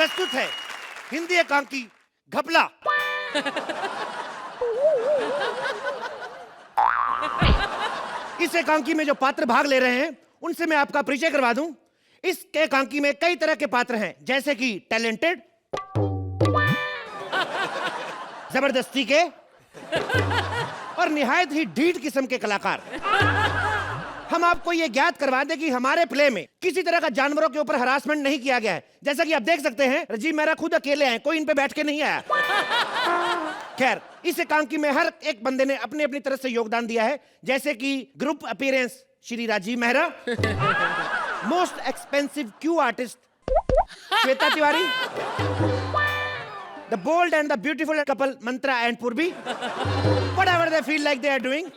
प्रस्तुत है हिंदी एकांकी घपला। इस एकांकी में जो पात्र भाग ले रहे हैं उनसे मैं आपका परिचय करवा दूं। इस एकांकी में कई तरह के पात्र हैं, जैसे कि टैलेंटेड, जबरदस्ती के और निहायत ही ढीठ किस्म के कलाकार। हम आपको ये ज्ञात करवा दें कि हमारे प्ले में किसी तरह का जानवरों के ऊपर हरासमेंट नहीं किया गया है। जैसा कि आप देख सकते हैं, राजीव मेहरा खुद अकेले हैं, कोई इन पे बैठ के नहीं आया। खैर, इस एकांकी में हर एक बंदे ने अपनी अपनी तरफ से योगदान दिया है, जैसे कि group appearance Shri Rajiv Mehra, most expensive Q artist Shweta Tiwari, the bold and the beautiful couple Mantra and Purbi, whatever they feel like they are doing.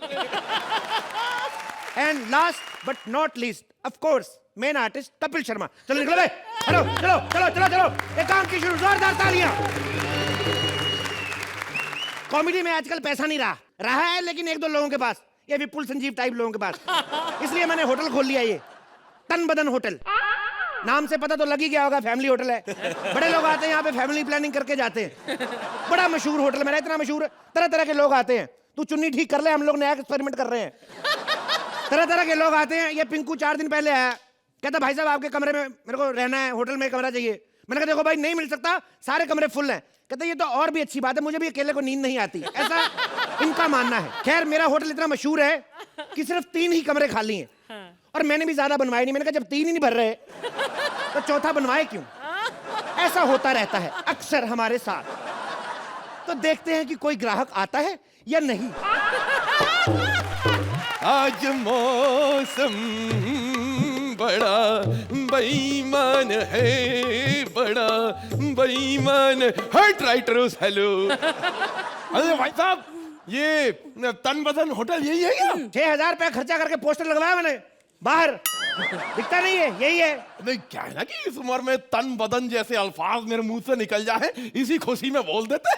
And last but not least, of course, main artist Kapil Sharma. चलो निकलो भाई, चलो चलो चलो चलो चलो, एकांकी शुरू, जोरदार तालियां। कॉमेडी में आजकल पैसा नहीं रहा है, लेकिन एक दो लोगों के पास, ये विपुल संजीव टाइप लोगों के पास, इसलिए मैंने होटल खोल लिया, ये तन बदन होटल। नाम से पता तो लग ही गया होगा, फैमिली होटल है। बड़े लोग आते हैं यहाँ पे, फैमिली प्लानिंग करके जाते हैं। बड़ा मशहूर होटल मेरा, इतना मशहूर है, तरह तरह के लोग आते हैं। तू चुन्नी ठीक कर ले, हम लोग नया एक्सपेरिमेंट कर रहे हैं। तरह तरह के लोग आते हैं। ये पिंकू 4 दिन पहले आया, कहता भाई साहब आपके कमरे में मेरे को रहना है, होटल में कमरा चाहिए। मैंने कहा देखो भाई नहीं मिल सकता, सारे कमरे फुल हैं। कहता ये तो और भी अच्छी बात है, मुझे भी अकेले को नींद नहीं आती, ऐसा इनका मानना है। खैर, मेरा होटल इतना मशहूर है कि सिर्फ 3 ही कमरे खाली हैं, और मैंने भी ज्यादा बनवाए नहीं। मैंने कहा जब 3 ही नहीं भर रहे तो चौथा बनवाए क्यों। ऐसा होता रहता है अक्सर हमारे साथ। तो देखते हैं कि कोई ग्राहक आता है या नहीं। आज मौसम बड़ा बेईमान है, बड़ा बेईमान है। Writers hello. अरे भाई साहब, ये तन बदन होटल यही है क्या? 6,000 रुपया खर्चा करके पोस्टर लगवाया मैंने बाहर, दिखता नहीं है, यही है। नहीं, क्या है ना कि इस उम्र में तन बदन जैसे अल्फाज मेरे मुंह से निकल जाए, इसी खुशी में बोल देते हैं।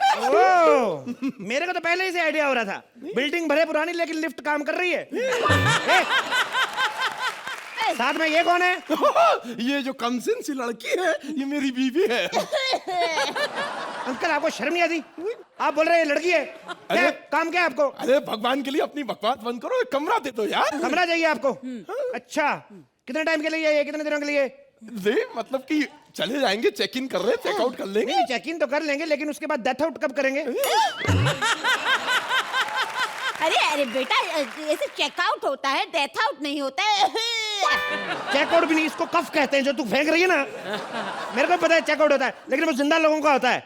मेरे को तो पहले ही से आइडिया हो रहा था। बिल्डिंग भले पुरानी, लेकिन लिफ्ट काम कर रही है। साथ में ये कौन है? ये जो कमसिन सी लड़की है, ये मेरी बीवी है। अंकल आपको शर्म नहीं आती? आप बोल रहे हैं लड़की है, क्या काम क्या है आपको? अरे भगवान के लिए अपनी बकवास बंद करो, एक कमरा दे दो यार। कमरा चाहिए आपको? अच्छा, कितने टाइम के लिए, कितने दिनों के लिए? मतलब कि चले जाएंगे, चेक इन कर रहे, चेकआउट कर लेंगे। चेक इन तो कर लेंगे, लेकिन उसके बाद डेथ आउट कब करेंगे? अरे अरे बेटा, ऐसे चेकआउट होता है, डेथ आउट नहीं होता है। चेकआउट भी नहीं, इसको कफ कहते हैं, जो तू फेंक रही है ना। मेरे को पता है चेकआउट होता है, लेकिन वो जिंदा लोगों का होता है।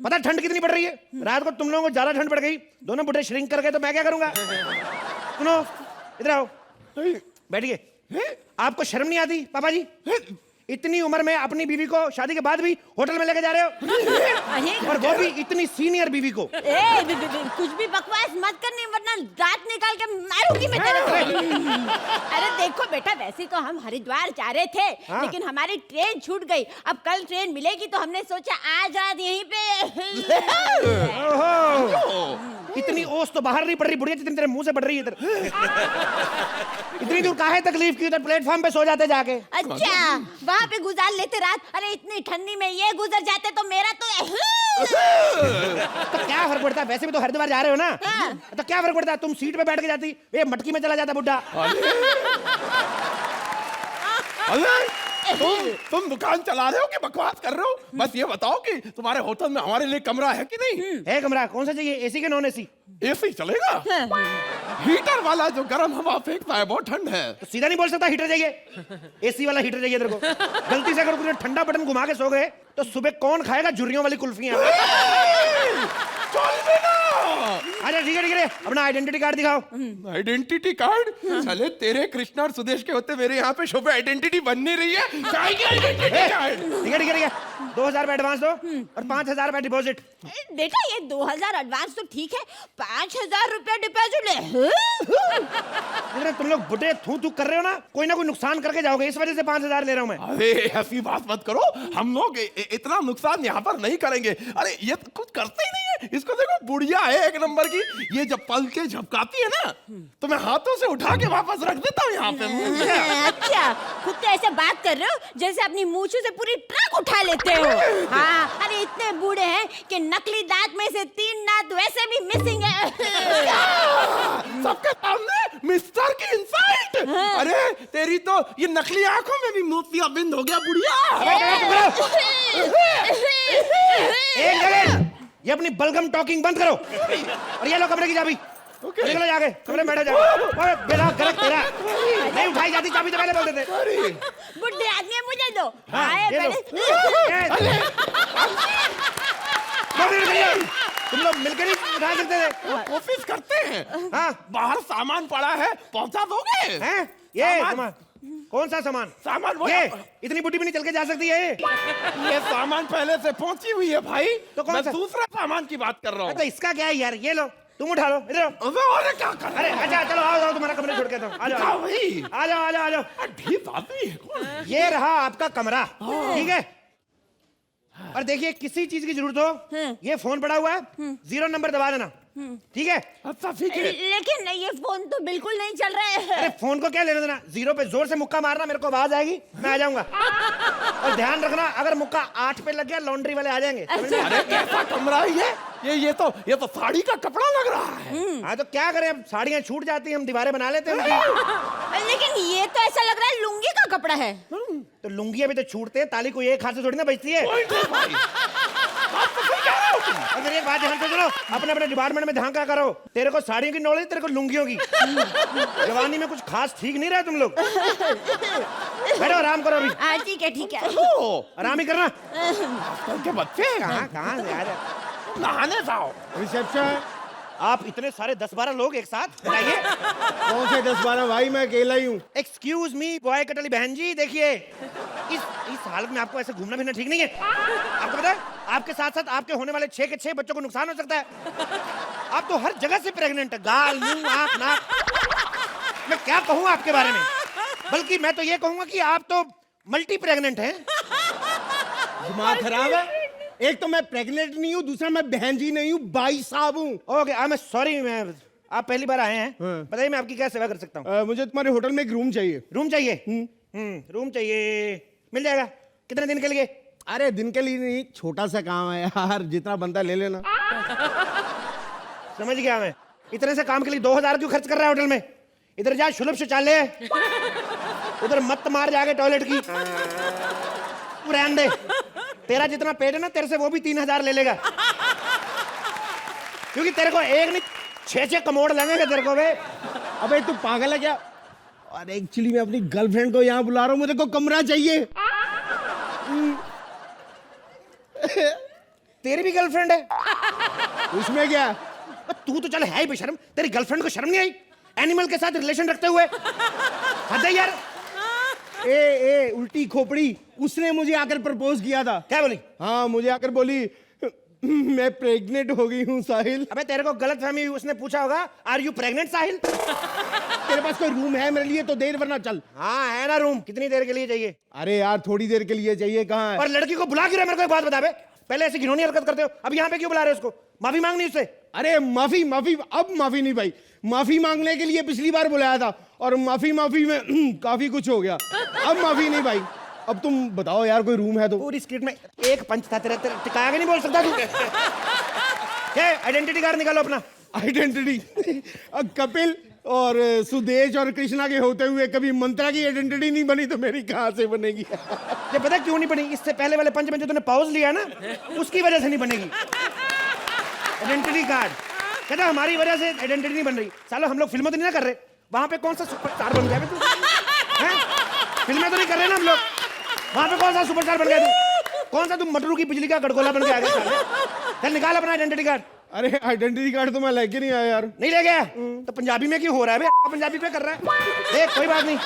पता ठंड कितनी पड़ रही है? रात को तुम लोगों को ज्यादा ठंड पड़ गई, दोनों बुढ़े श्रिंक कर गए, तो मैं क्या करूंगा? सुनो, इधर आओ, बैठिए। आपको शर्म नहीं आती पापा जी? इतनी उम्र में अपनी बीवी को शादी के बाद भी होटल में लेके जा रहे हो, और वो भी इतनी सीनियर बीवी को। कुछ भी बकवास मत करनी, वरना दांत निकाल के मारूंगी मैं तेरे को। अरे देखो बेटा, वैसे तो हम हरिद्वार जा रहे थे, लेकिन हमारी ट्रेन छूट गई। अब कल ट्रेन मिलेगी, तो हमने सोचा आज रात यहीं पे। इतनी ओस तो बाहर नहीं पड़ रही बुढ़िया, जितनी तेरे मुंह से पड़ रही है इधर। इतनी दूर काहे तकलीफ की? उधर प्लेटफॉर्म पे सो जाते जाके। अच्छा, वहाँ पे गुजार लेते रात। अरे इतनी ठंडी में ये गुजर जाते तो मेरा तो क्या फर्क पड़ता है? वैसे भी तो हरिद्वार जा रहे हो ना, तो क्या फर्क पड़ता है? तुम सीट पे बैठ के जाती, ये मटकी में चला जाता बुड्ढा। तुम दुकान चला रहे हो कि बकवास कर रहे हो? बस ये बताओ कि तुम्हारे होटल में हमारे लिए कमरा है कि नहीं? है कमरा। कौन सा चाहिए, एसी के नॉन एसी? एसी चलेगा। हीटर वाला जो गर्म हवा फेंकता है, बहुत ठंड है। तो सीधा नहीं बोल सकता हीटर चाहिए? एसी वाला हीटर चाहिए तेरे को। गलती से अगर तुमने ठंडा बटन घुमा के सो गए, तो सुबह कौन खाएगा झुर्रियों वाली कुल्फियां? अच्छा ठीक है, अपना आइडेंटिटी कार्ड दिखाओ। Identity card? चले तेरे कृष्णा और सुदेश के होते मेरे यहाँ पे शोभा आइडेंटिटी बन नहीं रही है। आइडेंटिटी कार्ड ठीक है, 2,000 रुपए एडवांस दो और 5,000 रुपए डिपॉजिट। बेटा ये 2,000 एडवांस तो ठीक है, 5,000 रुपया डिपॉजिट ले। तुम लोग बुढ़े थू थू कर रहे हो ना, कोई ना कोई नुकसान करके जाओगे, इस वजह से 5,000 ले रहा हूँ मैं। अरे ऐसी बात मत करो, हम लोग इतना नुकसान यहाँ पर नहीं करेंगे। अरे ये कुछ करते ही नहीं है इसको देखो, बुढ़िया है एक नंबर की। ये जब पल के झपकाती है ना, तो मैं हाथों से उठा के वापस रख देता हूँ यहाँ पे। अच्छा, खुद तो ऐसे बात कर रहे हो जैसे अपनी मूछों से पूरी ट्रक उठा लेते हो। हाँ, अरे इतने बूढ़े हैं कि नकली दांत में से 3 दांत वैसे भी मिसिंग है। सबके सामने मिस्टर की इंसल्ट। अरे तेरी तो ये नकली आंखों में भी मोतियाबिंद हो गया बुढ़िया। एक जगह ये अपनी बलगम टॉकिंग बंद करो और ये लो कमरे की चाबी। निकलो जाके कमरे में बैठो जाओ। ओए बेरा गलत तेरा नहीं उठाई जाती चाबी तो पहले बोल देते। बुढ़े आदमी मुझे दो। हाँ, आए ये लो। पहले। तुम लोग मिलकर ही उठा सकते थे। कोशिश करते हैं। हाँ बाहर सामान पड़ा है, पहुंचा दोगे? हैं? ये सामान। सामान कौन सा सामान? सामान वो ये इतनी बुढ़ी भी नहीं चल के जा सकती है। ये सामान पहले से पहुंची हुई है भाई। तो कौन मैं सा? दूसरा सामान की बात कर रहा हूँ। तो इसका क्या है यार? ये लो तुम उठा लो इधर आओ। अबे क्या कर रहे अरे अच्छा चलो आओ जाओ तुम्हारा कमरे छोड़ के दो। आ जाओ भाई? आ जाओ आ जाओ आ जाओ। ढीठ आदमी है कौन? ये रहा आपका कमरा, ठीक है? और देखिए किसी चीज की जरूरत हो, ये फोन पड़ा हुआ है, 0 नंबर दबा देना, ठीक है? अच्छा ठीक है। लेकिन ये फोन तो बिल्कुल नहीं चल रहा अरे है। फोन को क्या लेने देना? 0 पे जोर से मुक्का मारना, मेरे को आवाज आएगी, मैं आ जाऊंगा। और ध्यान रखना अगर मुक्का 8 पे लग गया लॉन्ड्री वाले आ जाएंगे। समझ में? अरे कैसा कमरा है ये तो साड़ी का कपड़ा लग रहा है। हाँ तो क्या करें, अब साड़ियाँ छूट जाती हैं, हम दीवारें बना लेते हैं। लेकिन ये तो ऐसा लग रहा है लुंगी का कपड़ा है। तो लुंगियाँ भी तो छूटते हैं, ताली को एक हाथ से थोड़ी ना बचती है। अगर एक बात ध्यान से सुनो, अपने अपने डिपार्टमेंट में ध्यान क्या करो। तेरे को साड़ियों की नॉलेज, तेरे को लुंगियों की। जवानी में कुछ खास ठीक नहीं रहा तुम लोग। बैठो आराम करो अभी। हाँ ठीक है ठीक है। आराम ही करना। के बच्चे कहाँ से यार? नहाने जाओ। रिसेप्शन। आप इतने सारे 10-12 लोग एक साथ बताइए। कौन से 10-12 भाई, मैं अकेला ही हूँ। एक्सक्यूज मी बॉय कटली बहन जी, देखिए इस हालत में आपको ऐसे घूमना फिरना ठीक नहीं है। आपको पता है आपके साथ साथ आपके होने वाले 6 के 6 बच्चों को नुकसान हो सकता है। आप तो हर जगह से प्रेग्नेंट है, गाल मुंह आंख नाक। मैं क्या कहूँ आपके बारे में, बल्कि मैं तो ये कहूंगा कि आप तो मल्टी प्रेग्नेंट हैं। दिमाग खराब है। एक तो मैं प्रेग्नेंट नहीं हूँ, दूसरा मैं बहन जी नहीं हूँ, भाई साहब हूँ। ओके आई एम सॉरी, मैं आप पहली बार आए हैं। हाँ। बताइए मैं आपकी क्या सेवा कर सकता हूँ? मुझे तुम्हारे होटल में एक रूम चाहिए। रूम चाहिए? रूम चाहिए, मिल जाएगा। कितने दिन के लिए? अरे दिन के लिए नहीं, छोटा सा काम है यार, जितना बनता ले लेना। समझ गया मैं। इतने से काम के लिए 2000 क्यों खर्च कर रहा है होटल में? इधर जा सुलभ शौचालय है, उधर मत मार जाके टॉयलेट की। तू रहने दे, तेरा जितना पेट है ना, तेरे से वो भी 3000 ले लेगा, क्योंकि तेरे को एक नहीं 6 कमोड लगेंगे तेरे को बे। अबे तू पागल है क्या? और एक्चुअली मैं अपनी गर्लफ्रेंड को यहाँ बुला रहा हूँ, मुझे को कमरा चाहिए। तेरी भी गर्लफ्रेंड है? उसमें क्या? तू तो चल है ही बेशर्म, तेरी गर्लफ्रेंड को शर्म नहीं आई एनिमल के साथ रिलेशन रखते हुए? हद है यार। ए उल्टी खोपड़ी, उसने मुझे आकर प्रपोज किया था। क्या बोली? हाँ मुझे आकर बोली मैं प्रेग्नेंट हो गई हूँ साहिल। अबे तेरे को गलत फहमी हुई, उसने पूछा होगा आर यू प्रेग्नेंट साहिल? तेरे पास कोई रूम है मेरे लिए तो देर, वरना चल। हाँ है ना रूम। कितनी देर के लिए चाहिए? अरे यार थोड़ी देर के लिए चाहिए। कहाँ है? और लड़की को बुला क्यों रहे? मेरे को एक बात बता बे, पहले ऐसी घिनौनी हरकत करते हो, अब यहाँ पे क्यों बुला रहे हो उसको? माफी मांगनी उससे। अरे माफी अब माफी नहीं भाई, माफी मांगने के लिए पिछली बार बुलाया था और माफी में काफी कुछ हो गया। अब माफी नहीं भाई। अब तुम बताओ यार कोई रूम है तो। पूरी स्ट्रीट में एक पंच था तेरे, टिकाया के नहीं बोल सकता तू? आइडेंटिटी कार्ड निकालो अपना। आइडेंटिटी कपिल और सुदेश और कृष्णा के होते हुए कभी मंत्रा की आइडेंटिटी नहीं बनी तो मेरी कहाँ से बनेगी? ये पता क्यों नहीं बनी? इससे पहले वाले पंच में जो तूने पॉज लिया ना, उसकी वजह से नहीं बनेगी आइडेंटिटी कार्ड। कहता हमारी वजह से आइडेंटिटी नहीं बन रही। सालो हम लोग फिल्में तो नहीं ना कर रहे, वहां पे कौन सा सुपरस्टार बन गया तू? फिल्में तो नहीं कर रहे ना हम लोग, वहां पे कौन सा सुपरस्टार बन गया तू? कौन सा तुम मटरू की बिजली का गड़गोला बन के आ गया? चल निकाल अपना आइडेंटिटी कार्ड। अरे आइडेंटिटी कार्ड तो मैं लेके नहीं आया यार। नहीं ले गया तो पंजाबी में क्यों हो रहा है बे? पंजाबी पे कर रहा है। देख कोई बात नहीं,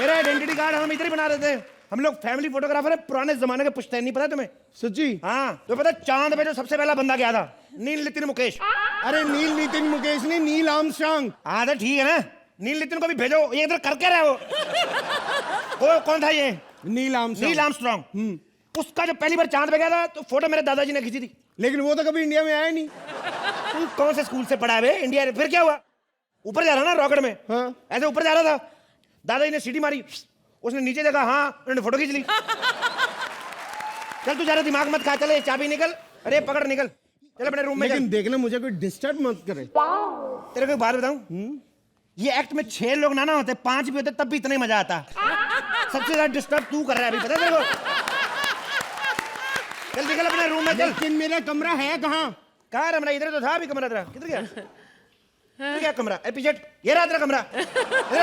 मेरा आइडेंटिटी कार्ड हम इधर ही बना देते हैं। हम लोग फैमिली फोटोग्राफर है, पुराने जमाने के पुश्तैनी, नहीं पता तुम्हें? सच्ची? हाँ तो पता चांद पे जो सबसे पहला बंदा गया था, नील नितिन मुकेश। अरे नील नितिन मुकेश नहीं, नील आर्मस्ट्रांग। हाँ तो ठीक है ना, नील नितिन को भी भेजो, ये इधर करके रहे वो कौन था ये? Neil Armstrong. Neil Armstrong. उसका जो पहली बार चांद पे गया था तो फोटो मेरे दादाजी ने खींची थी। लेकिन वो तो कभी इंडिया में आया नहीं। तू कौन से स्कूल से पढ़ा है बे? इंडिया में फिर क्या हुआ? ऊपर जा रहा ना रॉकेट में? हाँ। ऐसे ऊपर जा रहा था, दादाजी ने सीटी मारी, उसने नीचे देखा, हाँ, उन्होंने फोटो खींच ली। चल तू जा रहा, दिमाग मत खा, चले चाबी निकल, अरे पकड़ निकल, चल अपने रूम में। लेकिन देखना मुझे कोई डिस्टर्ब मत करे। तेरे को एक बात बताऊं, ये एक्ट में 6 लोग ना होते, 5 भी होते तब भी इतना ही मजा आता। सबसे ज्यादा डिस्टर्ब तू कर रहा है अभी, पता है तेरे को? चल निकल अपने रूम में चल। लेकिन मेरा कमरा है कहाँ? कहाँ रमरा? इधर तो था अभी कमरा तेरा, किधर गया? इधर क्या कमरा? ए पीछे, ये रहा तेरा कमरा,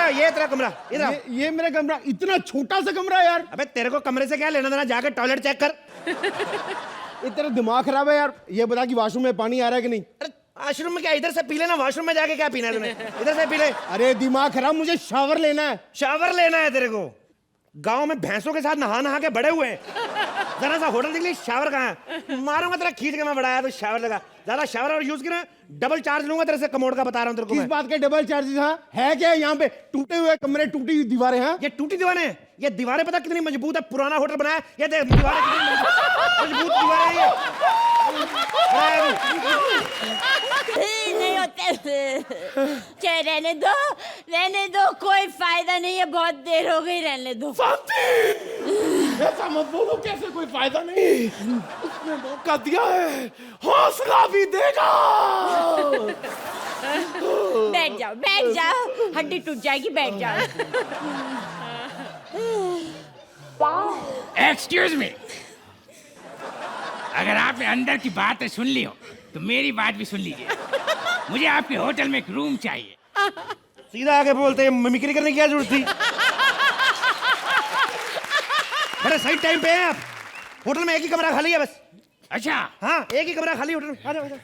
ये तेरा कमरा, इधर। ये मेरा कमरा, इतना छोटा सा कमरा यार। अबे तेरे को कमरे से क्या लेना देना, जाकर टॉयलेट चेक कर। ये तेरा दिमाग खराब है यार। ये बता कि वॉशरूम में पानी आ रहा है कि नहीं? अरे वॉशरूम में क्या, इधर से पी लेना, वॉशरूम में जाके क्या पीना है तूने? इधर से पी ले। अरे दिमाग खराब, मुझे शावर लेना है। शावर लेना है तेरे को? गांव में भैंसों के साथ नहा नहा के बड़े हुए हैं, जरा सा होटल निकली, शावर कहाँ है? मारूंगा तेरा खींच के, मैं बढ़ाया तो शावर लगा, ज्यादा शावर और यूज किया डबल चार्ज लूंगा तेरे से, कमोड का बता रहा हूँ तेरे को। किस बात के डबल चार्जेस? हाँ है क्या यहाँ पे? टूटे हुए कमरे, टूटी हुई दीवारें हैं। ये टूटी दीवारें हैं, ये दीवारें पता कितनी मजबूत है, पुराना होटल बनाया, ये देख दीवारें कितनी मजबूत दीवारें हैं नहीं होते। चाहे रहने दो, कोई फायदा नहीं है, बहुत देर हो गई, रहने दो। ऐसा मत बोलो, कैसे कोई फायदा नहीं, उसने मौका दिया है, हौसला भी देगा। बैठ जाओ, हड्डी टूट जाएगी, बैठ जाओ। एक्सक्यूज मी, अगर आपने अंदर की बातें सुन ली हो तो मेरी बात भी सुन लीजिए। मुझे आपके होटल में एक रूम चाहिए। सीधा आके बोलते, मिमिक्री करने की क्या जरूरत थी? बड़े सही टाइम पे हैं आप। होटल में एक ही कमरा खाली है बस। अच्छा, हाँ, एक ही कमरा खाली होटल में। आ जाओ, आ जाओ।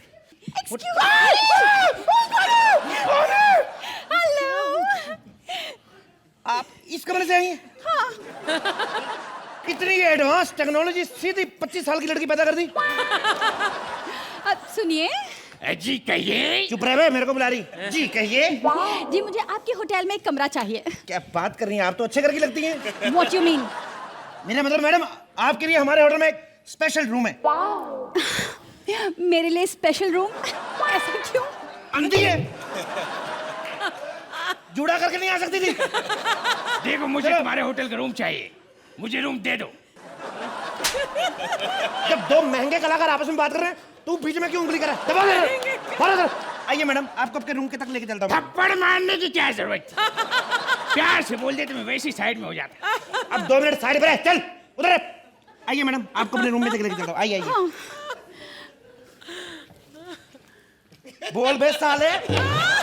हेलो, आप इस कमरे से आई हैं? इतनी एडवांस टेक्नोलॉजी, सीधी 25 साल की लड़की पैदा कर दी। अब सुनिए जी कहिए। चुप रहे, मेरे को बुला रही। जी कहिए। जी, मुझे आपके होटल में एक कमरा चाहिए। क्या बात कर रही हैं आप, तो अच्छे घर की लगती हैं। What you mean? मेरा मतलब मैडम, आपके लिए हमारे होटल में एक स्पेशल रूम है। मेरे लिए स्पेशल रूम? ऐसा क्यों? अंधी है, जुड़ा करके नहीं आ सकती थी। देखो, मुझे तुम्हारे होटल का रूम चाहिए, मुझे रूम दे दो। जब दो महंगे कलाकार आपस में बात कर रहे हैं, तू बीच में क्यों उंगली कर रहा है? दबा दे। फॉलो कर। आइए मैडम, आपको आपके रूम के तक लेके चलता हूँ। थप्पड़ मारने की क्या जरूरत थी? प्यार से बोल देते, मैं वैसी साइड में हो जाता। अब 2 मिनट साइड पे रह, चल उधर है। आइए मैडम, आपको अपने रूम में तक लेके चलता हूँ। आइए आइए। बोल बे साले,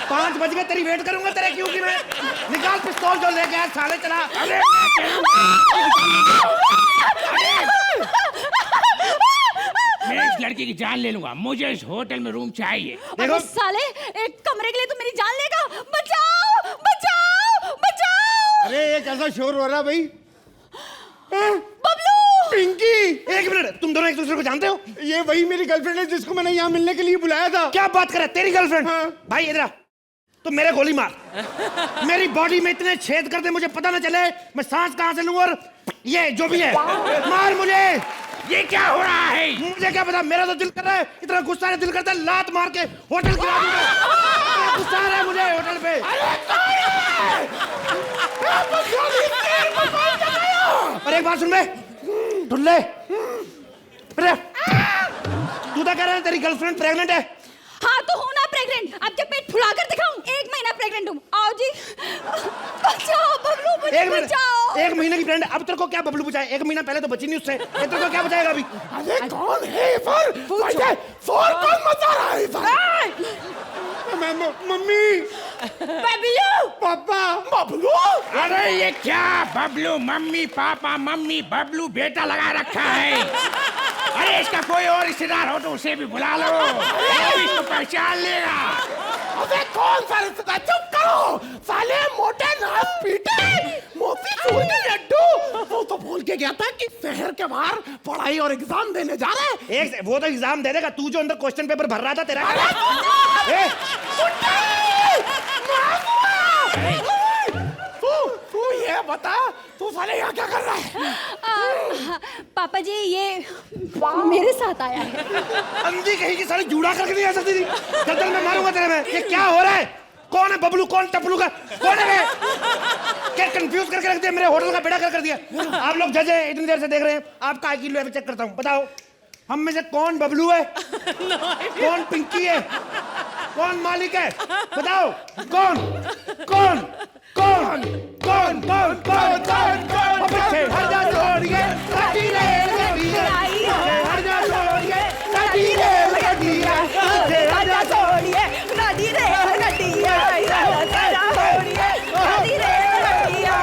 5 बज गए, तेरी वेट करूंगा तेरे क्यों की मैं। निकाल पिस्तौल जो लेके आया साले, चला। अरे मैं इस लड़के की जान ले लूंगा, मुझे इस होटल में रूम चाहिए। अरे साले, एक कमरे के लिए तो मेरी जान लेगा। बचाओ, बचाओ, बचाओ। अरे ये कैसा शोर हो रहा है भाई? बबलू! पिंकी, 1 मिनट, तुम दोनों एक दूसरे को जानते हो? ये वही मेरी गर्लफ्रेंड है जिसको मैंने यहाँ मिलने के लिए बुलाया था। क्या बात कर रहा है, तेरी गर्लफ्रेंड? हाँ। भाई इधर आ, तो मेरे गोली मार। मेरी बॉडी में इतने छेद कर दे, मुझे पता ना चले मैं सांस कहां से लूं, और ये जो भी है मार मुझे। ये क्या हो रहा है? मुझे क्या पता, मेरा तो दिल कर रहा है, इतना गुस्सा है, दिल करता है लात मार के होटल गिरा दूंगा। इतना गुस्सा आ रहा है मुझे होटल पे। और एक बात सुन बे, ढुल्ले, अरे तू तो कह रहा है तेरी गर्लफ्रेंड प्रेग्नेंट है। हाँ तो हूँ ना प्रेग्नेंट। आपके पेट फुला कर दिखाऊं? 1 महीना प्रेग्नेंट हूँ। आओ जी, बचाओ बबलू, मुझे बचाओ। 1 महीने की प्रेग्नेंट, अब तेरे को क्या बबलू बचाए? 1 महीना पहले तो बची नहीं उससे, ये तेरे को क्या बचाएगा अभी? अरे कौन है इधर? फोन कौन मचा रहा है इधर? मम्मी, बबलू! पापा, बबलू, अरे ये क्या Bablu, mummy papa, mummy Bablu बेटा लगा रखा है। अरे इसका कोई और रिश्तेदार हो तो उसे भी बुला लो, वो भी इसको पहचान लेगा। अबे कौन सा रिश्तेदार? चुप करो साले, मोटे नाक पीटे मोती चूर के लड्डू। वो तो बोल के गया था कि शहर के बाहर पढ़ाई और एग्जाम देने जा रहे हैं। एक वो तो एग्जाम दे देगा, तू जो अंदर क्वेश्चन पेपर भर रहा था तेरा। ए, तू ये बता, तू साले यहाँ क्या कर रहा है? पापा जी ये मेरे साथ आया है। अंधी कहीं की सारी जूड़ा करके नहीं आ सकती थी। दर्दन में मारूंगा तेरे में। ये क्या हो रहा है? कौन है बबलू, कौन टपलू का, कौन है? क्या कंफ्यूज करके रख दिया, मेरे होटल का बेड़ा कर दिया। आप लोग जज हैं, इतनी देर से देख रहे हैं। आपका IQ लेवल चेक करता हूँ। बताओ हम में से कौन बबलू है, कौन पिंकी है, कौन मालिक है? बताओ कौन कौन कौन कौन कौन कौन कौन? हर जा छोड़िए काटी रे लगिया, हर जा छोड़िए काटी रे लगिया, हर जा छोड़िए काटी रे लगिया, हर जा छोड़िए काटी रे लगिया।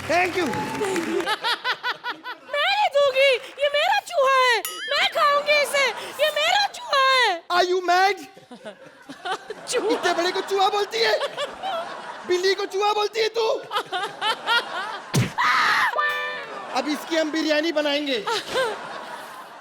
Thank you. मैं नहीं दूंगी, ये मेरा चूहा है, मैं खाऊंगी इसे, ये मेरा चूहा है। Are you mad? इतने बड़े को चूहा बोलती है? बिल्ली को चूहा बोलती है तू? अब इसकी हम बिरयानी बनाएंगे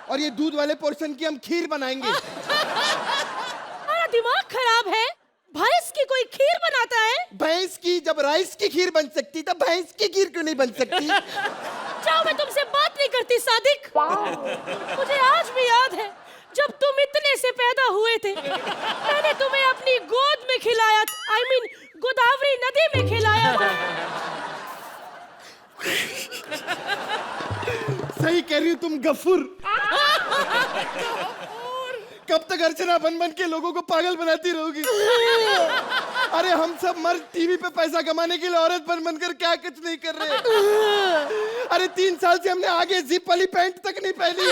और ये दूध वाले पोर्शन की हम खीर बनाएंगे। हमारा दिमाग खराब है, भैंस की कोई खीर बनाता है? भैंस की जब राइस की खीर बन सकती तब भैंस की खीर क्यों नहीं बन सकती? जाओ, मैं तुमसे बात नहीं करती सादिक। मुझे आज भी याद है जब तुम इतने से पैदा हुए थे, मैंने तुम्हें अपनी गोद में खिलाया, I mean गोदावरी नदी में खिलाया था। सही कह रही हूँ तुम गफूर। कब तक अर्चना बन बन के लोगों को पागल बनाती रहोगी? अरे हम सब मर्द टीवी पे पैसा कमाने के लिए औरत बन बनकर क्या कुछ नहीं कर रहे। अरे 3 साल से हमने आगे जिप वाली पैंट तक नहीं पहनी।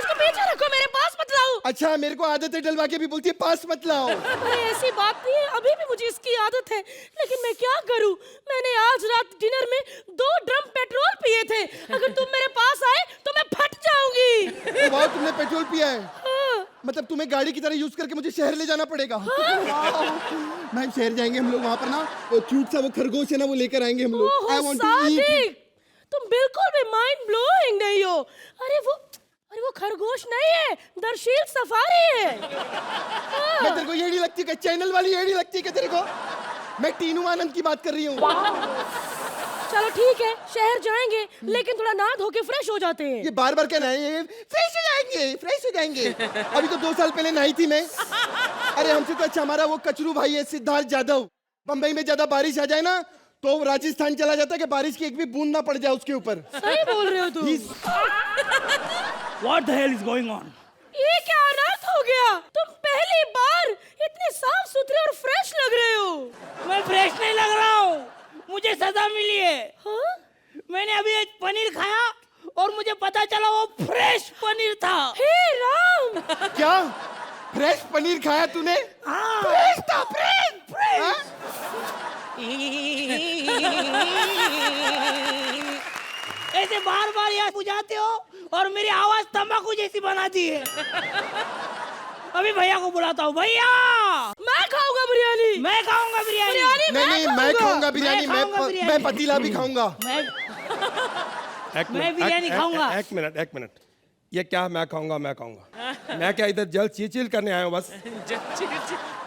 उसको पीछे रखो, मेरे पास मत लाओ। अच्छा मेरे को आदत है डलवा के भी बोलती है पास मत लाओ। अरे ऐसी बात नहीं है, अभी भी मुझे इसकी आदत है, लेकिन मैं क्या करूं? मैंने आज रात डिनर में 2 ड्रम पेट्रोल पिए थे। अगर तुम मेरे पास आए तो मैं फट जाऊंगी। वाह तुमने पेट्रोल पिया है? हाँ। मतलब तुम्हें गाड़ी की तरह यूज करके मुझे शहर ले जाना पड़ेगा। मैम शहर जाएंगे हम लोग, वहाँ पर ना वो क्यूट सा वो खरगोश है ना वो लेकर आएंगे हम लोग। ओहो, I want to eat. Sadiq, तुम बिल्कुल भी माइंड ब्लोइंग नहीं हो। अरे वो खरगोश नहीं है, दरशील सफारी है। मैं तेरे को येड़ी लगती है, चैनल वाली येड़ी लगती है क्या तेरे को? मैं टीनू आनंद की बात कर रही हूँ। चलो ठीक है, शहर जाएंगे, लेकिन थोड़ा नहा धो के फ्रेश हो जाते हैं। ये बार बार कहना है फ्रेश हो जाएंगे, फ्रेश हो जाएंगे। अभी तो 2 साल पहले नहाई थी मैं। अरे हमसे तो अच्छा हमारा वो कचरू भाई है सिद्धार्थ यादव। बम्बई में ज्यादा बारिश आ जाए ना तो राजस्थान चला जाता है कि बारिश की एक भी बूंद ना पड़ जाए उसके ऊपर। सही बोल रहे हो तुम। What the hell is going on? ये क्या अनर्थ हो गया? तुम पहली बार इतने साफ सुथरे और फ्रेश लग रहे हो। मैं फ्रेश नहीं लग रहा हूँ, मुझे सजा मिली है। हाँ? मैंने अभी एक पनीर खाया और मुझे पता चला वो फ्रेश पनीर था। हे राम! क्या फ्रेश पनीर खाया तूने? हाँ। फ्रेश था, फ्रेश फ्रेश। हाँ? ऐसे बार बार याद बुझाते हो और मेरी आवाज तंबाकू जैसी बनाती है। अभी भैया को बुलाता हूँ। भैया मैं खाऊंगा बिरयानी। मैं खाऊंगा बिरयानी। नहीं मैं खाऊंगा बिरयानी। खाऊंगा बिरयानी। मैं पतीला भी खाऊंगा। मैं बिरयानी खाऊंगा। एक मिनट, ये क्या मैं खाऊंगा? मैं क्या इधर जल चिल करने आया हूँ बस।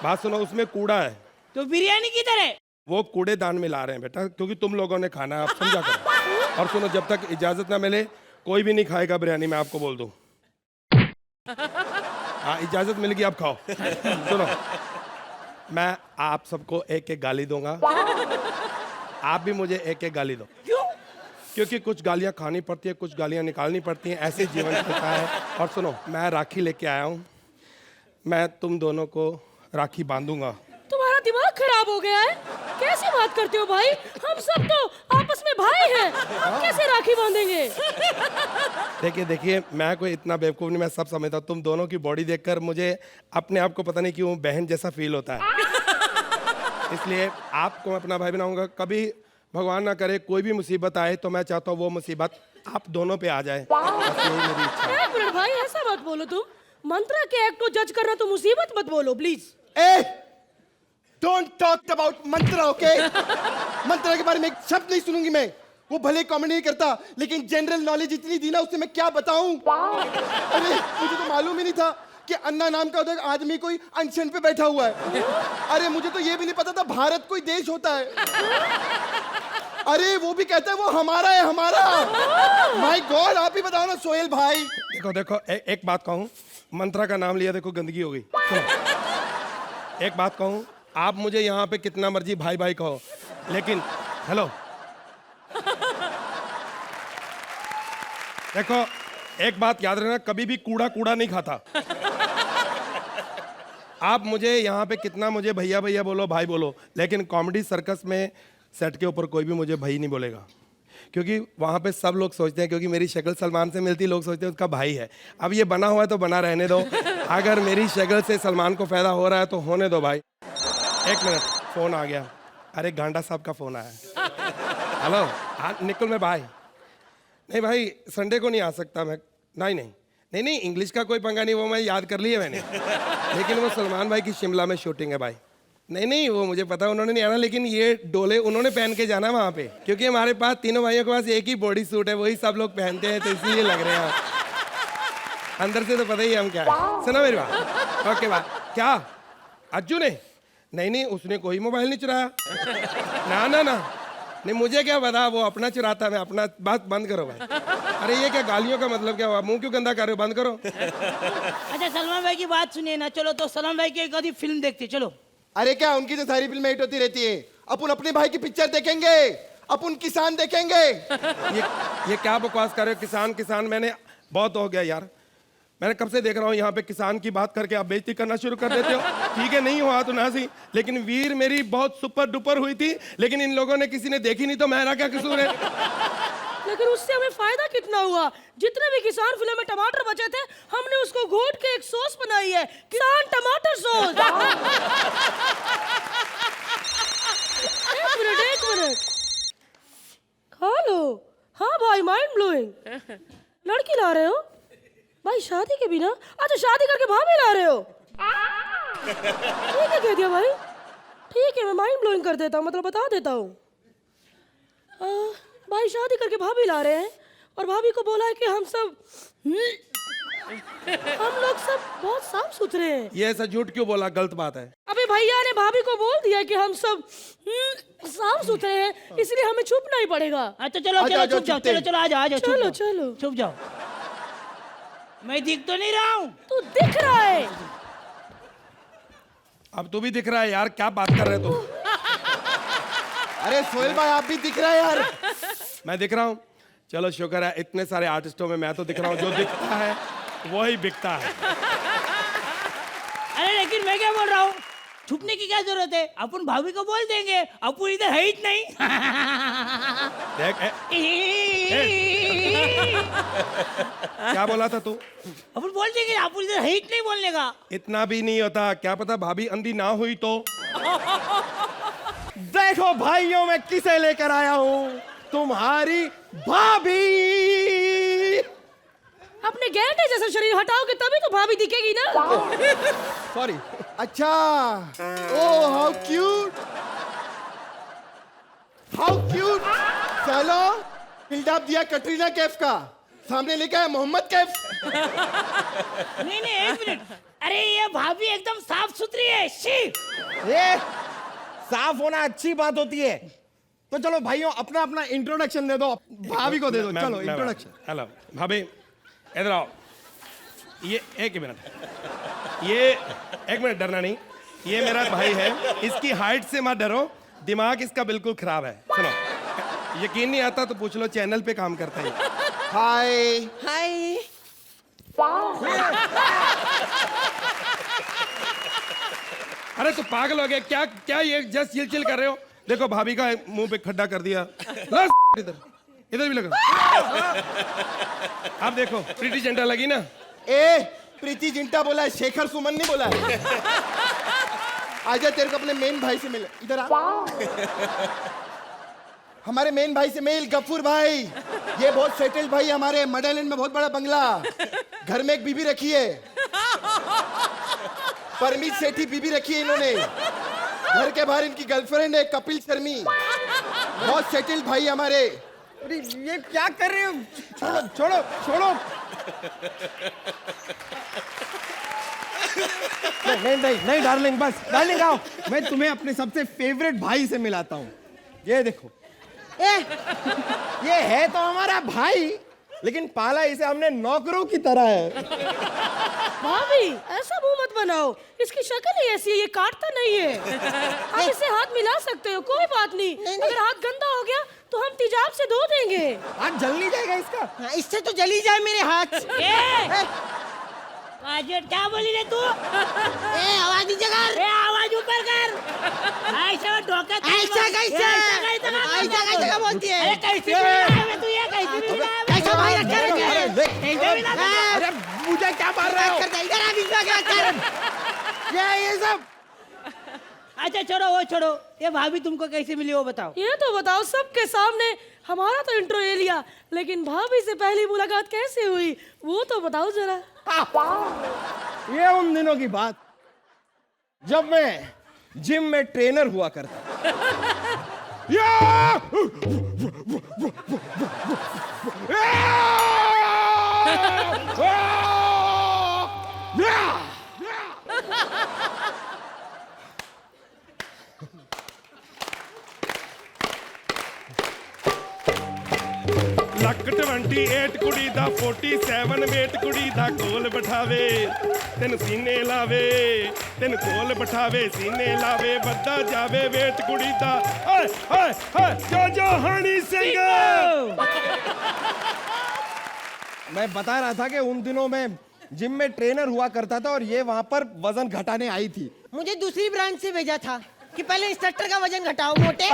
बात सुनो, उसमें कूड़ा है। तो बिरयानी किधर है? वो कूड़ेदान में ला रहे हैं बेटा, क्योंकि तुम लोगों ने खाना है, आप समझा करो। और सुनो, जब तक इजाजत ना मिले कोई भी नहीं खाएगा बिरयानी, मैं आपको बोल दूं। हाँ इजाजत मिल गई, आप खाओ। सुनो, मैं आप सबको एक एक गाली दूंगा, आप भी मुझे एक एक गाली दो। क्यों? क्योंकि कुछ गालियां खानी पड़ती है, कुछ गालियां निकालनी पड़ती हैं, ऐसे जीवन चलता है। और सुनो, मैं राखी लेके आया हूँ, मैं तुम दोनों को राखी बांधूंगा। तुम्हारा दिमाग खराब हो गया है? कैसे बात करते हो भाई? हम सब तो आपस में भाई हैं, हम कैसे राखी बांधेंगे? देखिए, मैं कोई इतना बेवकूफ़ नहीं, मैं सब समझता हूँ। तुम दोनों की बॉडी देखकर मुझे अपने आप को पता नहीं क्यों बहन जैसा फील होता है। इसलिए आपको मैं अपना भाई बनाऊंगा। कभी भगवान ना करे कोई भी मुसीबत आए तो मैं चाहता हूँ वो मुसीबत आप दोनों पे आ जाए। बस यही मेरी इच्छा है। एक मिनट भाई, ऐसा मत बोलो तुम। मंत्रा के एक्ट को जज करना तो मुसीबत मत बोलो please. Don't talk about mantra, okay? मंत्रा के बारे में एक शब्द नहीं सुनूंगी मैं। वो भले कॉमेडी नहीं करता, लेकिन जनरल नॉलेज इतनी दी ना उससे मैं क्या बताऊं। अरे मुझे तो मालूम ही नहीं था कि अन्ना नाम का उधर आदमी कोई अनशन पे बैठा हुआ है। अरे मुझे तो ये भी नहीं पता था भारत कोई देश होता है। अरे वो भी कहता है वो हमारा है, हमारा। माय गॉड, आप ही बताओ ना सोहेल भाई। देखो देखो, एक बात कहूँ, मंत्रा का नाम लिया, देखो गंदगी हो गई। सुनो, एक बात कहूँ, आप मुझे यहाँ पे कितना मर्जी भाई भाई कहो, लेकिन हेलो, देखो एक बात याद रखना, कभी भी कूड़ा कूड़ा नहीं खाता। आप मुझे यहाँ पे कितना मुझे भैया भैया बोलो, भाई बोलो, लेकिन कॉमेडी सर्कस में सेट के ऊपर कोई भी मुझे भाई नहीं बोलेगा, क्योंकि वहाँ पे सब लोग सोचते हैं, क्योंकि मेरी शक्ल सलमान से मिलती, लोग सोचते हैं उसका भाई है। अब ये बना हुआ है तो बना रहने दो, अगर मेरी शक्ल से सलमान को फायदा हो रहा है तो होने दो भाई। एक मिनट, फोन आ गया। अरे गांडा साहब का फोन आया। हेलो, हाँ निकुल में भाई। नहीं भाई, संडे को नहीं आ सकता मैं। नहीं नहीं नहीं नहीं, इंग्लिश का कोई पंगा नहीं, वो मैं याद कर लिया मैंने, लेकिन वो सलमान भाई की शिमला में शूटिंग है भाई। नहीं नहीं, वो मुझे पता उन्होंने नहीं आना, लेकिन ये डोले उन्होंने पहन के जाना वहाँ पे, क्योंकि हमारे पास तीनों भाइयों के पास एक ही बॉडी सूट है, वही सब लोग पहनते हैं, तो इसलिए लग रहे हैं। अंदर से तो पता ही है हम क्या है। सुना मेरी बात, ओके बात। क्या अज्जू ने? नहीं नहीं, उसने कोई मोबाइल नहीं चुराया। ना ना ना, नहीं मुझे क्या पता, वो अपना चुराता, मैं अपना। बात बंद करो भाई। अरे ये क्या गालियों का मतलब क्या हुआ? मुंह क्यों गंदा कर रहे हो? बंद करो। अच्छा सलमान भाई की बात सुनिए ना, चलो तो सलमान भाई की एक आधी फिल्म देखते, चलो। अरे क्या, उनकी तो सारी फिल्में हिट होती रहती है। अपन अपने भाई की पिक्चर देखेंगे, अपन किसान देखेंगे। ये क्या बकवास कर रहे हो? किसान किसान, मैंने बहुत हो गया यार, मैंने कब से देख रहा हूँ यहाँ पे किसान की बात करके आप बेइज्जती करना शुरू कर देते हो। ठीक है, नहीं हुआ तो ना सी, लेकिन वीर मेरी बहुत सुपर डुपर हुई थी, लेकिन इन लोगों ने किसी ने देखी नहीं, तो मेरा क्या कसूर है? लेकिन उससे हमें फायदा कितना हुआ? जितने भी किसान फिल्म में टमाटर बचे थे, हमने उसको घोट के एक सॉस बनाई है, किसान टमाटर सॉस। एक मिनट, खा लो। हाँ भाई, माइंड ब्लोइंग। लड़की ला रहे हो भाई शादी के बिना? अच्छा, शादी करके भाभी ला रहे हो? ठीक है, कह दिया भाई। ठीक है, मैं माइंड ब्लोइंग कर देता हूँ, मतलब बता देता हूँ। भाई शादी करके भाभी ला रहे हैं, और भाभी को बोला है कि हम लोग सब बहुत साफ सुथरे हैं। ये ऐसा झूठ क्यों बोला? गलत बात है। अबे भैया ने भाभी को बोल दिया कि हम सब साफ सुथरे हैं, इसलिए हमें छुपना ही पड़ेगा। अच्छा चलो चलो, चुप जाओ, चलो चलो, आ जाओ आ जाओ, चलो चलो, छुप जाओ। मैं दिख तो नहीं रहा हूँ? तू दिख रहा है। अब तू भी दिख रहा है यार, क्या बात कर रहे तू? अरे सोहेल भाई, आप भी दिख रहे हैं यार। मैं दिख रहा हूँ? चलो शुक्र है, इतने सारे आर्टिस्टों में मैं तो दिख रहा हूँ, जो दिखता है वही बिकता है। अरे लेकिन मैं क्या बोल रहा हूँ, छुपने की क्या जरूरत है? अपन भाभी को बोल देंगे, अपन इधर है ही नहीं। देख क्या बोला था तू? अपन बोल देंगे, अपन इधर है ही नहीं बोलने का। इतना भी नहीं होता, क्या पता भाभी अंधी ना हुई तो। देखो भाइयों, मैं किसे लेकर आया हूँ, तुम्हारी भाभी। अपने गैंडे जैसा शरीर हटाओगे तभी तो भाभी दिखेगी ना। सॉरी। अच्छा, oh how cute, how cute. चलो, बिल्डअप दिया कटरीना कैफ का, सामने लिखा है मोहम्मद कैफ। नहीं नहीं, एक मिनट। अरे ये भाभी एकदम साफ सुथरी है। शी, ये साफ होना अच्छी बात होती है। तो चलो भाइयों, अपना अपना इंट्रोडक्शन दे दो, भाभी को दे दो। चलो इंट्रोडक्शन। हेलो भाभी, इधर आओ। ये एक मिनट, ये एक मिनट, डरना नहीं, ये मेरा भाई है, इसकी हाइट से मत डरो, दिमाग इसका बिल्कुल खराब है। सुनो, यकीन नहीं आता तो पूछ लो, चैनल पे काम करता है। हाय हाय। अरे तो पागल हो गया क्या? क्या ये जस्ट चिल चिल कर रहे हो? देखो भाभी का मुंह पे खड्डा कर दिया। इधर इधर भी लगा। अब देखो, प्रीति जिंटा लगी ना? ए, प्रीति जिंटा बोला है, शेखर सुमन नहीं बोला है। आजा, तेरे को अपने मेन भाई से मिल। इधर आ। हमारे मेन भाई से मिल, गफूर भाई। ये बहुत सेटल्ड भाई, हमारे मडैलैंड में बहुत बड़ा बंगला, घर में एक बीबी रखी है, परमीत सेठी बीबी रखी है इन्होंने। घर के बाहर इनकी गर्लफ्रेंड है कपिल शर्मी। बहुत सेटल्ड भाई हमारे। अरे ये क्या कर रहे हो? छोड़ो छोड़ो छोड़ो। नहीं नहीं नहीं डार्लिंग, बस डार्लिंग आओ, मैं तुम्हें अपने सबसे फेवरेट भाई से मिलाता हूँ। ये देखो, ये है तो हमारा भाई, लेकिन पाला इसे हमने नौकरों की तरह है। भाभी ऐसा मुंह मत बनाओ, इसकी शक्ल ही ऐसी है, ये काटता नहीं है। आप इसे हाथ मिला सकते हो, कोई बात नहीं। अगर हाथ गंदा हो गया तो हम तेजाब से धो देंगे। हाथ जल नहीं जाएगा इसका? हाँ, इससे तो जली जाए मेरे हाथ। काजल क्या बोली रे तू? आवाज नीचे कर। आवाज ऊपर कर। ऐसा ढोका ऐसा कैसे बोलती है? अरे कैसे मिला तू? ये कैसे मिला? कैसा भाई रखा है? अरे मुझे क्या मार रहे हो? ये सब। अच्छा छोड़ो वो छोड़ो, ये भाभी तुमको कैसे मिली वो बताओ। ये तो बताओ सबके सामने। हमारा तो इंट्रो ले लिया, लेकिन भाभी से पहली मुलाकात कैसे हुई वो तो बताओ जरा। ये उन दिनों की बात जब मैं जिम में ट्रेनर हुआ करता। ਲੱਕ 28 ਕੁੜੀ ਦਾ 47 ਵੇਟ ਕੁੜੀ ਦਾ ਕੋਲ ਬਿਠਾਵੇ ਤੈਨੂੰ ਸੀਨੇ ਲਾਵੇ ਤੈਨੂੰ ਕੋਲ ਬਿਠਾਵੇ ਸੀਨੇ ਲਾਵੇ ਵੱਧਾ ਜਾਵੇ ਵੇਟ ਕੁੜੀ ਦਾ ਓਏ ਓਏ ਓਏ ਜੋ ਹਣੀ ਸਿੰਘ। मैं बता रहा था कि उन दिनों में जिम में ट्रेनर हुआ करता था और ये वहां पर वजन घटाने आई थी। मुझे दूसरी ब्रांच से भेजा था कि पहले इंस्ट्रक्टर का वजन घटाओ मोटे।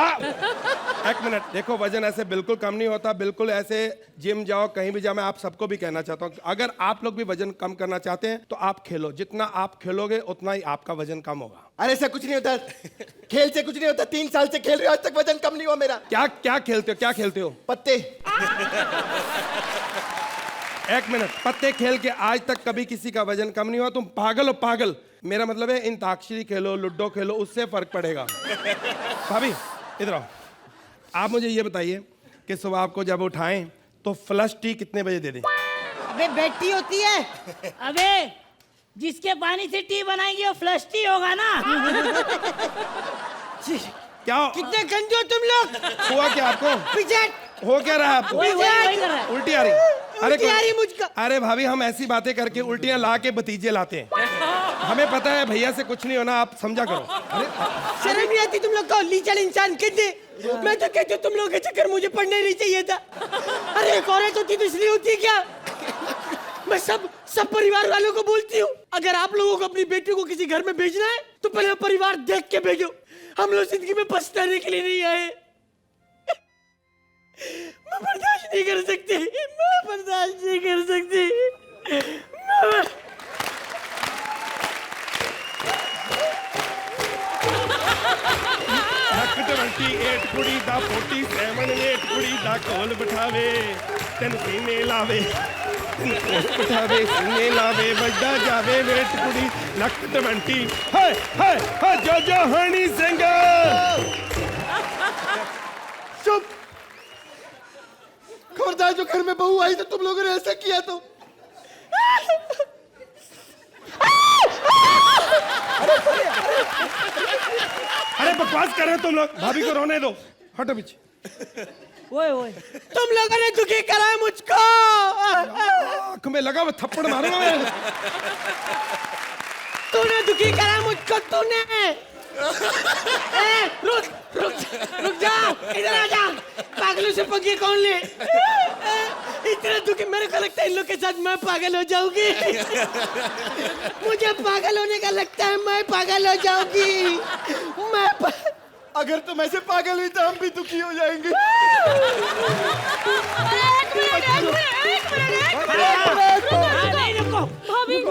एक मिनट देखो, वजन ऐसे बिल्कुल कम नहीं होता, बिल्कुल ऐसे जिम जाओ कहीं भी जाओ। मैं आप सबको भी कहना चाहता हूँ, अगर आप लोग भी वजन कम करना चाहते हैं तो आप खेलो, जितना आप खेलोगे उतना ही आपका वजन कम होगा। अरे ऐसा कुछ नहीं होता, खेल से कुछ नहीं होता। 3 साल से खेल रहे हो, आज तक वजन कम नहीं हुआ मेरा। क्या क्या खेलते हो, क्या खेलते हो? पत्ते। एक मिनट, पत्ते खेल के आज तक कभी किसी का वजन कम नहीं हुआ? तुम पागल हो पागल। मेरा मतलब है अंताक्षरी खेलो, लूडो खेलो, उससे फर्क पड़ेगा। भाभी इधर आओ, आप मुझे ये बताइए कि सुबह आपको जब उठाएं तो फ्लश टी कितने बजे दे दें? अबे बेड टी होती है। अबे जिसके पानी से टी बनाएंगे वो फ्लश टी होगा ना। क्या कितने गंदे हो तुम लोग। हुआ क्या आपको? पीछे हो क्या रहा है आपको? वही कर रहा है। उल्टी आ रही? अरे उल्टी आ रही मुझको। अरे भाभी, हम ऐसी बातें करके उल्टियां ला के भतीजे लाते हैं। हमें पता है भैया से कुछ नहीं होना, आप समझा करो। शर्म नहीं आती तुम लोग को? लीचड़ इंसान कहते। मैं तो कहती हूँ तुम लोग के चक्कर मुझे पढ़ने नहीं चाहिए था। अरे एक औरत होती तो इसलिए होती है क्या? मैं सब परिवार वालों को बोलती हूँ, अगर आप लोगों को अपनी बेटी को किसी घर में भेजना है तो पहले परिवार देख के भेजो। हम लोग जिंदगी में पछताने के लिए नहीं आए। मैं बर्दाश्त नहीं कर सकती, मैं बर्दाश्त नहीं कर सकती। 28 ਕੁੜੀ ਦਾ 47 ਵੇਟ ਕੁੜੀ ਦਾ ਕੋਲ ਬਿਠਾਵੇ ਤੈਨੂੰ ਸੀਨੇ ਲਾਵੇ ਤੈਨੂੰ ਕੋਲ ਬਿਠਾਵੇ ਸੀਨੇ ਲਾਵੇ ਵੱਡਾ ਜਾਵੇ ਵੇਟ ਕੁੜੀ ਲੱਕ 20 ਹਾਏ ਹਾਏ ਹਾ ਜੋ ਹਣੀ ਸਿੰਘ। चुप। खबरदार, जो घर में बहू आई तो तुम लोगों ने ऐसा किया तो। अरे बकवास कर रहे हो तुम लोग, भाभी को रोने दो, हटो पीछे। ओए तुम लोगों ने दुखी करा है मुझको। आँख में लगा वो थप्पड़ मारूंगा मैं। तूने दुखी करा मुझको, तूने। रुक जा, इधर आ जा। पागलों से पंगे कौन ले? इतना दुखी, मेरे को लगता है इन लोग के साथ मैं पागल हो जाऊंगी। मुझे पागल होने का लगता है, मैं पागल हो जाऊंगी। अगर तुम ऐसे पागल हुई तो हम भी दुखी हो जाएंगे।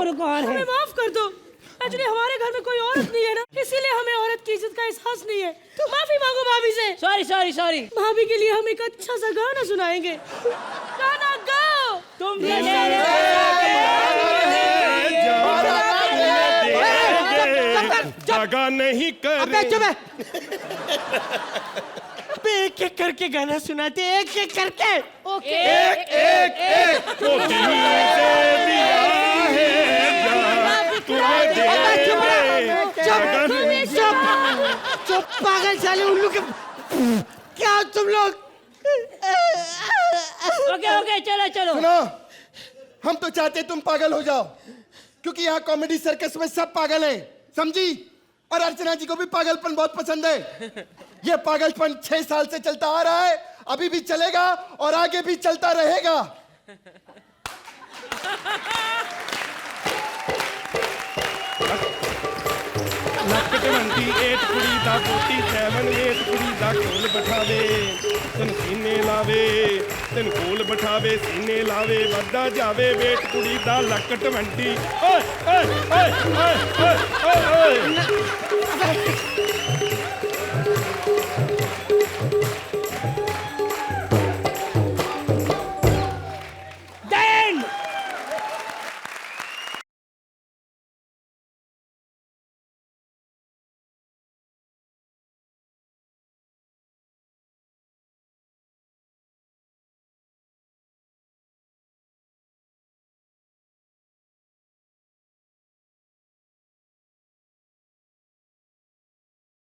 रुको, हमें माफ कर दो। एक्चुअली हमारे घर में कोई औरत नहीं है ना, इसीलिए हमें औरत की इज्जत का एहसास नहीं है। माफी मांगो भाभी से। सॉरी। भाभी के लिए हम एक अच्छा सा गाना सुनाएंगे। गाना गाओ। तुम जगह नहीं कर। अब एक एक करके गाना सुनाते, एक एक करके। ओके। एक एक एक तो दिल से दिया है जान, तुम्हें दे चुप पागल साले उल्लू के, क्या हो तुम लोग? ओके ओके चलो चलो। सुनो, हम तो चाहते तुम पागल हो जाओ, क्योंकि यहाँ कॉमेडी सर्कस में सब पागल हैं, समझी? और अर्चना जी को भी पागलपन बहुत पसंद है। ये पागलपन 6 साल से चलता आ रहा है, अभी भी चलेगा और आगे भी चलता रहेगा। लकट बंदी 8 कुड़ी दा 47 8 कुड़ी दा कोल बिठावे, तन सीने लावे, तन कोल बिठावे सीने लावे, वदा जावे वेट कुड़ी दा लकट बंदी। ओए ओए ओए ओए ओए ओए